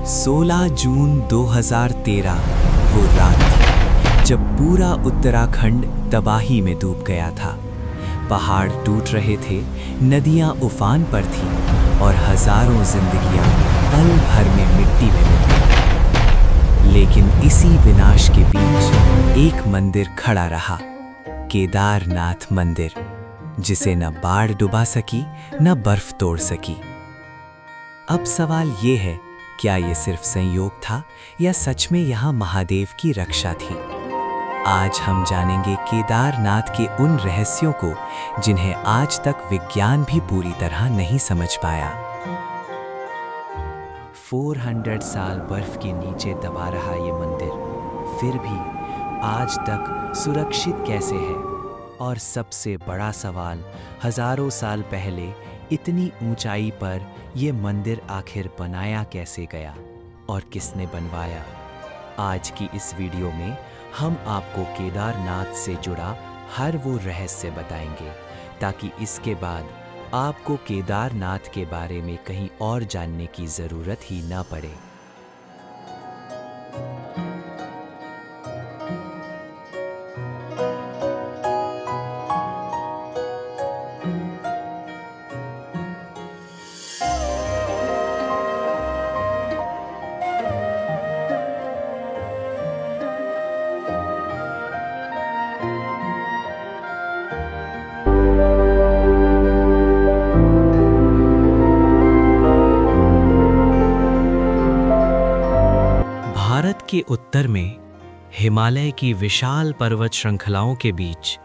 16 जून 2013 वो रात थी जब पूरा उत्तराखंड तबाही में डूब गया था। पहाड़ टूट रहे थे, नदियां उफान पर थीं और हजारों जिंदगियां पल भर में मिट्टी में मिल गईं। लेकिन इसी विनाश के बीच एक मंदिर खड़ा रहा, केदारनाथ मंदिर, जिसे न बाढ़ डुबा सकी न बर्फ तोड़ सकी। अब सवाल ये है, क्या ये सिर्फ संयोग था या सच में यहाँ महादेव की रक्षा थी? आज हम जानेंगे केदारनाथ के उन रहस्यों को जिन्हें आज तक विज्ञान भी पूरी तरह नहीं समझ पाया। 400 साल बर्फ के नीचे दबा रहा ये मंदिर फिर भी आज तक सुरक्षित कैसे है? और सबसे बड़ा सवाल, हजारों साल पहले इतनी ऊंचाई पर ये मंदिर आखिर बनाया कैसे गया और किसने बनवाया? आज की इस वीडियो में हम आपको केदारनाथ से जुड़ा हर वो रहस्य बताएंगे ताकि इसके बाद आपको केदारनाथ के बारे में कहीं और जानने की ज़रूरत ही ना पड़े। भारत के उत्तर में हिमालय की विशाल पर्वत श्रृंखलाओं के बीच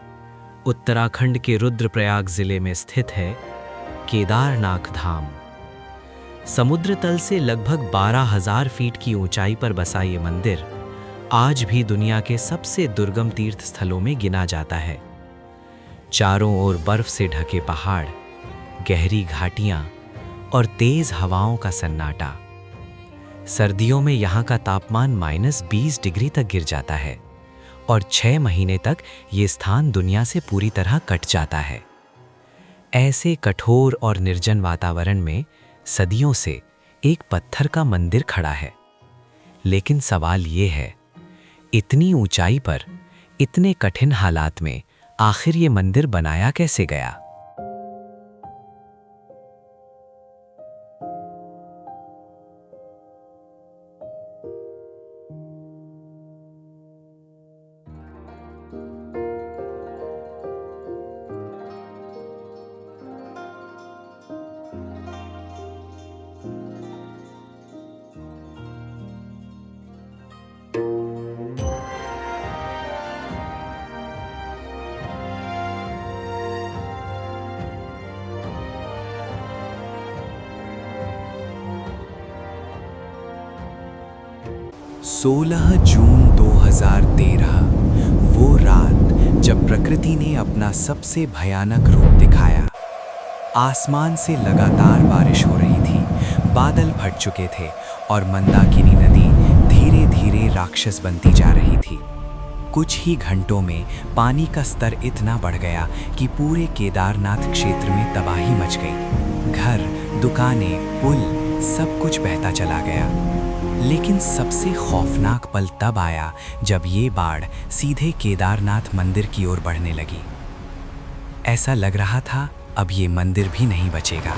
उत्तराखंड के रुद्रप्रयाग जिले में स्थित है केदारनाथ धाम। समुद्र तल से लगभग 12,000 फीट की ऊंचाई पर बसा ये मंदिर आज भी दुनिया के सबसे दुर्गम तीर्थ स्थलों में गिना जाता है। चारों ओर बर्फ से ढके पहाड़, गहरी घाटियां और तेज हवाओं का सन्नाटा। सर्दियों में यहाँ का तापमान -20 डिग्री तक गिर जाता है और 6 महीने तक ये स्थान दुनिया से पूरी तरह कट जाता है। ऐसे कठोर और निर्जन वातावरण में सदियों से एक पत्थर का मंदिर खड़ा है। लेकिन सवाल ये है, इतनी ऊंचाई पर, इतने कठिन हालात में आखिर ये मंदिर बनाया कैसे गया? सोलह जून 2013 वो रात जब प्रकृति ने अपना सबसे भयानक रूप दिखाया। आसमान से लगातार बारिश हो रही थी, बादल फट चुके थे और मंदाकिनी नदी धीरे धीरे राक्षस बनती जा रही थी। कुछ ही घंटों में पानी का स्तर इतना बढ़ गया कि पूरे केदारनाथ क्षेत्र में तबाही मच गई। घर, दुकानें, पुल, सब कुछ बहता चला गया। लेकिन सबसे खौफनाक पल तब आया जब ये बाढ़ सीधे केदारनाथ मंदिर की ओर बढ़ने लगी। ऐसा लग रहा था अब ये मंदिर भी नहीं बचेगा।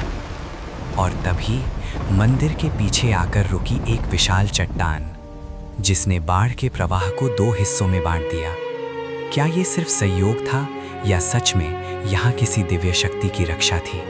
और तभी मंदिर के पीछे आकर रुकी एक विशाल चट्टान, जिसने बाढ़ के प्रवाह को 2 हिस्सों में बांट दिया। क्या ये सिर्फ संयोग था या सच में यहाँ किसी दिव्य शक्ति की रक्षा थी?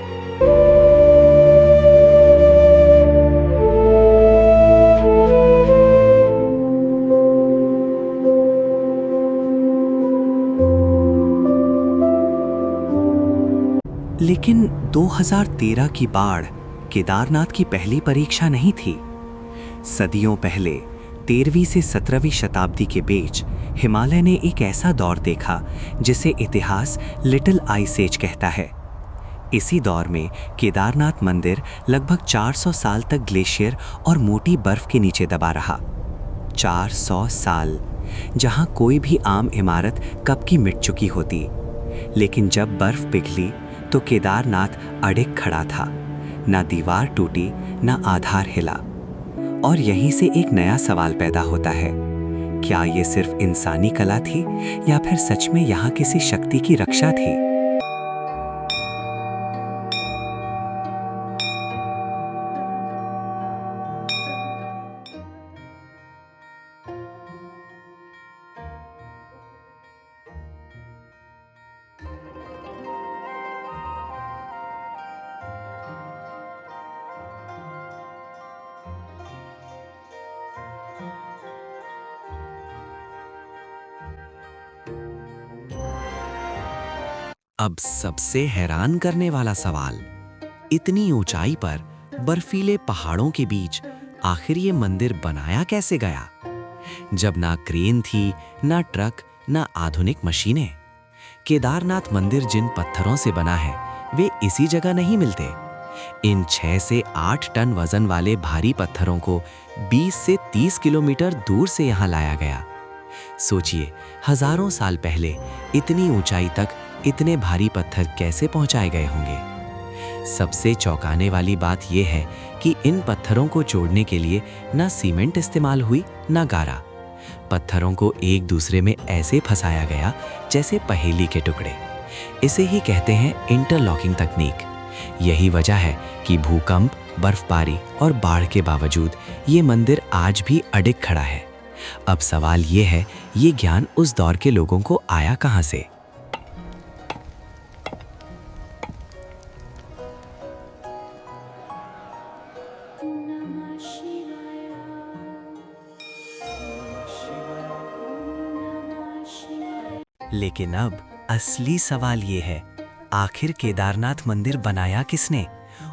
लेकिन 2013 की बाढ़ केदारनाथ की पहली परीक्षा नहीं थी। सदियों पहले 13वीं से 17वीं शताब्दी के बीच हिमालय ने एक ऐसा दौर देखा जिसे इतिहास लिटिल आइस एज कहता है। इसी दौर में केदारनाथ मंदिर लगभग 400 साल तक ग्लेशियर और मोटी बर्फ के नीचे दबा रहा। 400 साल, जहां कोई भी आम इमारत कब की मिट चुकी होती। लेकिन जब बर्फ पिघली तो केदारनाथ अडिग खड़ा था। ना दीवार टूटी, ना आधार हिला। और यहीं से एक नया सवाल पैदा होता है, क्या ये सिर्फ इंसानी कला थी या फिर सच में यहाँ किसी शक्ति की रक्षा थी? अब सबसे हैरान करने वाला सवाल, इतनी ऊंचाई पर बर्फीले पहाड़ों के बीच आखिर ये मंदिर बनाया कैसे गया, जब ना क्रेन थी, ना ट्रक, ना आधुनिक मशीनें। केदारनाथ मंदिर जिन पत्थरों से बना है वे इसी जगह नहीं मिलते। इन 6 से 8 टन वजन वाले भारी पत्थरों को 20 से 30 किलोमीटर दूर से यहाँ लाया गया। सोचिए, हजारों साल पहले इतनी ऊंचाई तक इतने भारी पत्थर कैसे पहुंचाए गए होंगे। सबसे चौंकाने वाली बात यह है कि इन पत्थरों को जोड़ने के लिए ना सीमेंट इस्तेमाल हुई, ना गारा। पत्थरों को एक दूसरे में ऐसे फंसाया गया जैसे पहेली के टुकड़े। इसे ही कहते हैं इंटरलॉकिंग तकनीक। यही वजह है कि भूकंप, बर्फबारी और बाढ़ के बावजूद ये मंदिर आज भी अडिग खड़ा है। अब सवाल ये है, ये ज्ञान उस दौर के लोगों को आया कहां से? लेकिन अब असली सवाल ये है, आखिर केदारनाथ मंदिर बनाया किसने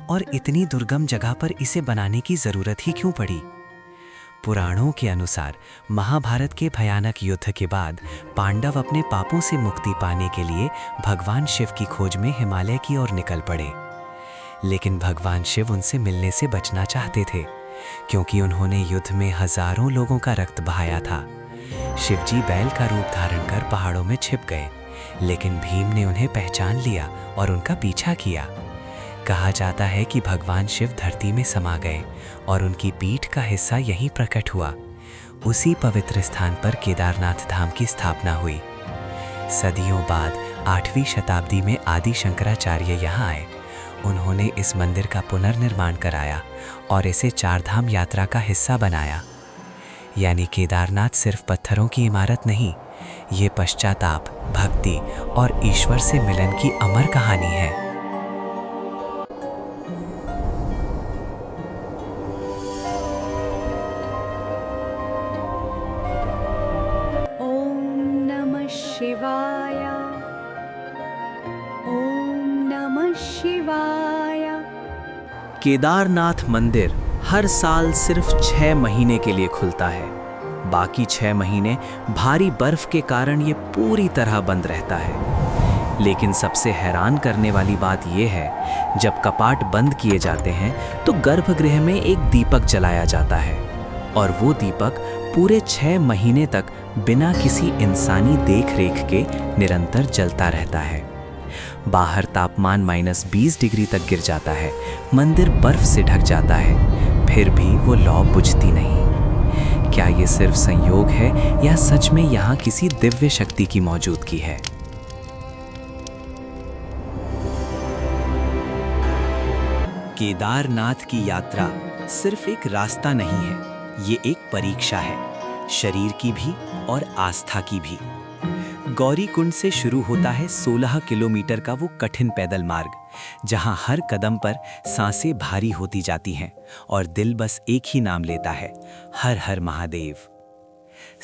और इतनी दुर्गम जगह पर इसे बनाने की जरूरत ही क्यों पड़ी? पुराणों के अनुसार महाभारत के भयानक युद्ध के बाद पांडव अपने पापों से मुक्ति पाने के लिए भगवान शिव की खोज में हिमालय की ओर निकल पड़े। लेकिन भगवान शिव उनसे मिलने से बचना चाहते थे, क्योंकि उन्होंने युद्ध में हजारों लोगों का रक्त बहाया था। शिवजी बैल का रूप धारण कर पहाड़ों में छिप गए, लेकिन भीम ने उन्हें पहचान लिया और उनका पीछा किया। कहा जाता है कि भगवान शिव धरती में समा गए और उनकी पीठ का हिस्सा यहीं प्रकट हुआ। उसी पवित्र स्थान पर केदारनाथ धाम की स्थापना हुई। सदियों बाद 8वीं शताब्दी में आदि शंकराचार्य यहाँ आए। उन्होंने इस मंदिर का पुनर्निर्माण कराया और इसे चारधाम यात्रा का हिस्सा बनाया। यानी केदारनाथ सिर्फ पत्थरों की इमारत नहीं, ये पश्चाताप, भक्ति और ईश्वर से मिलन की अमर कहानी है। ओम नमः शिवाय। ओम नमः शिवाय। केदारनाथ मंदिर हर साल सिर्फ 6 महीने के लिए खुलता है। बाकी 6 महीने भारी बर्फ के कारण ये पूरी तरह बंद रहता है। लेकिन सबसे हैरान करने वाली बात यह है, जब कपाट बंद किए जाते हैं तो गर्भगृह में एक दीपक जलाया जाता है और वो दीपक पूरे 6 महीने तक बिना किसी इंसानी देखरेख के निरंतर जलता रहता है। बाहर तापमान -20 डिग्री तक गिर जाता है, मंदिर बर्फ से ढक जाता है, फिर भी वो लौ बुझती नहीं। क्या ये सिर्फ संयोग है या सच में यहाँ किसी दिव्य शक्ति की मौजूदगी है? केदारनाथ की यात्रा सिर्फ एक रास्ता नहीं है, ये एक परीक्षा है, शरीर की भी और आस्था की भी। गौरीकुंड से शुरू होता है 16 किलोमीटर का वो कठिन पैदल मार्ग, जहां हर कदम पर सांसें भारी होती जाती हैं और दिल बस एक ही नाम लेता है, हर हर महादेव।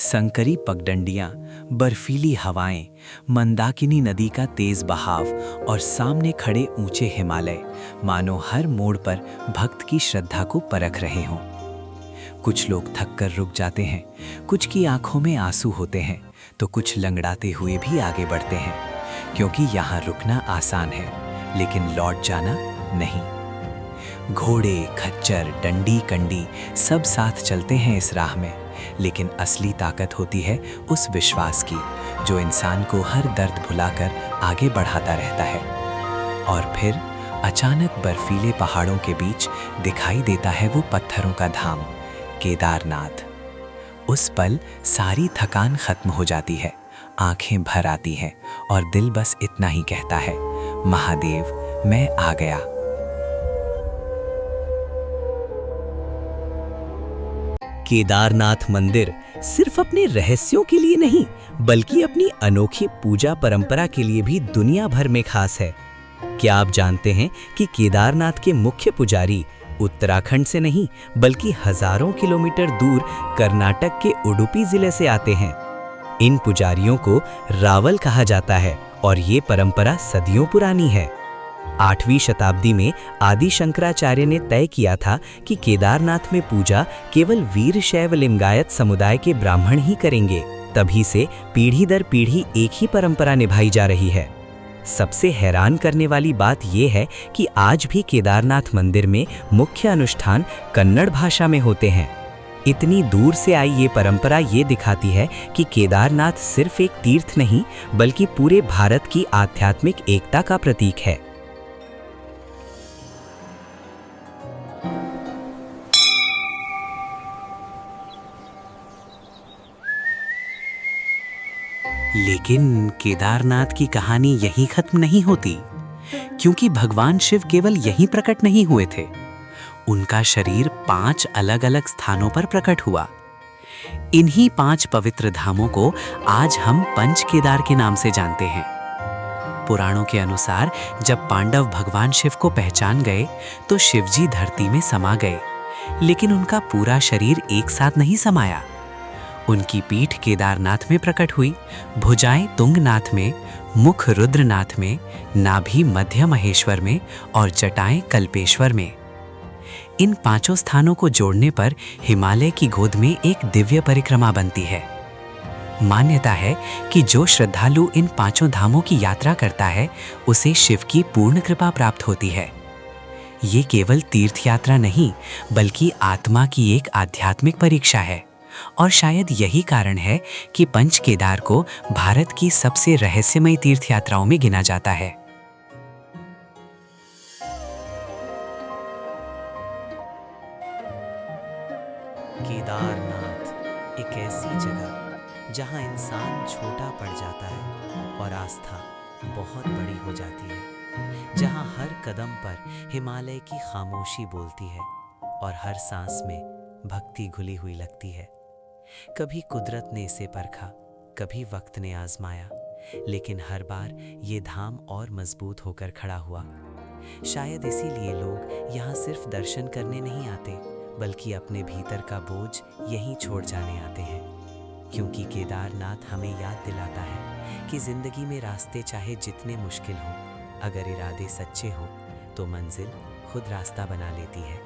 संकरी पगडंडियां, बर्फीली हवाएं, मंदाकिनी नदी का तेज बहाव और सामने खड़े ऊंचे हिमालय मानो हर मोड़ पर भक्त की श्रद्धा को परख रहे हों। कुछ लोग थक कर रुक जाते हैं, कुछ की आंखों में आंसू होते हैं, तो कुछ लंगड़ाते हुए भी आगे बढ़ते हैं, क्योंकि यहाँ रुकना आसान है लेकिन लौट जाना नहीं। घोड़े, खच्चर, डंडी, कंडी सब साथ चलते हैं इस राह में, लेकिन असली ताकत होती है उस विश्वास की जो इंसान को हर दर्द भुलाकर आगे बढ़ाता रहता है। और फिर अचानक बर्फीले पहाड़ों के बीच दिखाई देता है वो पत्थरों का धाम, केदारनाथ। उस पल सारी थकान खत्म हो जाती है, आंखें भर आती हैं और दिल बस इतना ही कहता है, महादेव मैं आ गया। केदारनाथ मंदिर सिर्फ अपने रहस्यों के लिए नहीं, बल्कि अपनी अनोखी पूजा परंपरा के लिए भी दुनिया भर में खास है। क्या आप जानते हैं कि केदारनाथ के मुख्य पुजारी उत्तराखंड से नहीं, बल्कि हजारों किलोमीटर दूर कर्नाटक के उडुपी जिले से आते हैं। इन पुजारियों को रावल कहा जाता है और ये परंपरा सदियों पुरानी है। 8वीं शताब्दी में आदि शंकराचार्य ने तय किया था कि केदारनाथ में पूजा केवल वीरशैव लिंगायत समुदाय के ब्राह्मण ही करेंगे। तभी से पीढ़ी दर पीढ़ी एक ही परंपरा निभाई जा रही है। सबसे हैरान करने वाली बात यह है कि आज भी केदारनाथ मंदिर में मुख्य अनुष्ठान कन्नड़ भाषा में होते हैं। इतनी दूर से आई ये परंपरा ये दिखाती है कि केदारनाथ सिर्फ एक तीर्थ नहीं, बल्कि पूरे भारत की आध्यात्मिक एकता का प्रतीक है। लेकिन केदारनाथ की कहानी यहीं खत्म नहीं होती, क्योंकि भगवान शिव केवल यहीं प्रकट नहीं हुए थे। उनका शरीर 5 अलग-अलग स्थानों पर प्रकट हुआ। इन्हीं 5 पवित्र धामों को आज हम पंच केदार के नाम से जानते हैं। पुराणों के अनुसार जब पांडव भगवान शिव को पहचान गए तो शिवजी धरती में समा गए, लेकिन उनका पूरा शरीर एक साथ नहीं समाया। उनकी पीठ केदारनाथ में प्रकट हुई, भुजाएं तुंगनाथ में, मुख रुद्रनाथ में, नाभि मध्य महेश्वर में और जटाएं कल्पेश्वर में। इन 5 स्थानों को जोड़ने पर हिमालय की गोद में एक दिव्य परिक्रमा बनती है। मान्यता है कि जो श्रद्धालु इन 5 धामों की यात्रा करता है, उसे शिव की पूर्ण कृपा प्राप्त होती है। ये केवल तीर्थ यात्रा नहीं, बल्कि आत्मा की एक आध्यात्मिक परीक्षा है। और शायद यही कारण है कि पंच केदार को भारत की सबसे रहस्यमय तीर्थ यात्राओं में गिना जाता है। केदारनाथ एक ऐसी जगह जहां इंसान छोटा पड़ जाता है और आस्था बहुत बड़ी हो जाती है, जहां हर कदम पर हिमालय की खामोशी बोलती है और हर सांस में भक्ति घुली हुई लगती है। कभी कुदरत ने इसे परखा, कभी वक्त ने आजमाया, लेकिन हर बार ये धाम और मजबूत होकर खड़ा हुआ। शायद इसीलिए लोग यहाँ सिर्फ दर्शन करने नहीं आते, बल्कि अपने भीतर का बोझ यहीं छोड़ जाने आते हैं। क्योंकि केदारनाथ हमें याद दिलाता है कि जिंदगी में रास्ते चाहे जितने मुश्किल हों, अगर इरादे सच्चे हों तो मंजिल खुद रास्ता बना लेती है।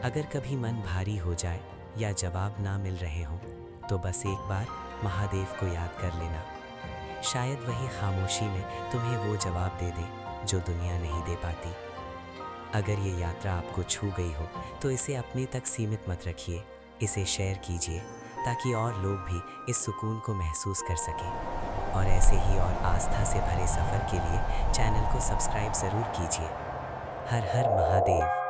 अगर कभी मन भारी हो जाए या जवाब ना मिल रहे हों, तो बस एक बार महादेव को याद कर लेना। शायद वही खामोशी में तुम्हें वो जवाब दे दे जो दुनिया नहीं दे पाती। अगर ये यात्रा आपको छू गई हो तो इसे अपने तक सीमित मत रखिए, इसे शेयर कीजिए ताकि और लोग भी इस सुकून को महसूस कर सकें। और ऐसे ही और आस्था से भरे सफ़र के लिए चैनल को सब्सक्राइब ज़रूर कीजिए। हर हर महादेव।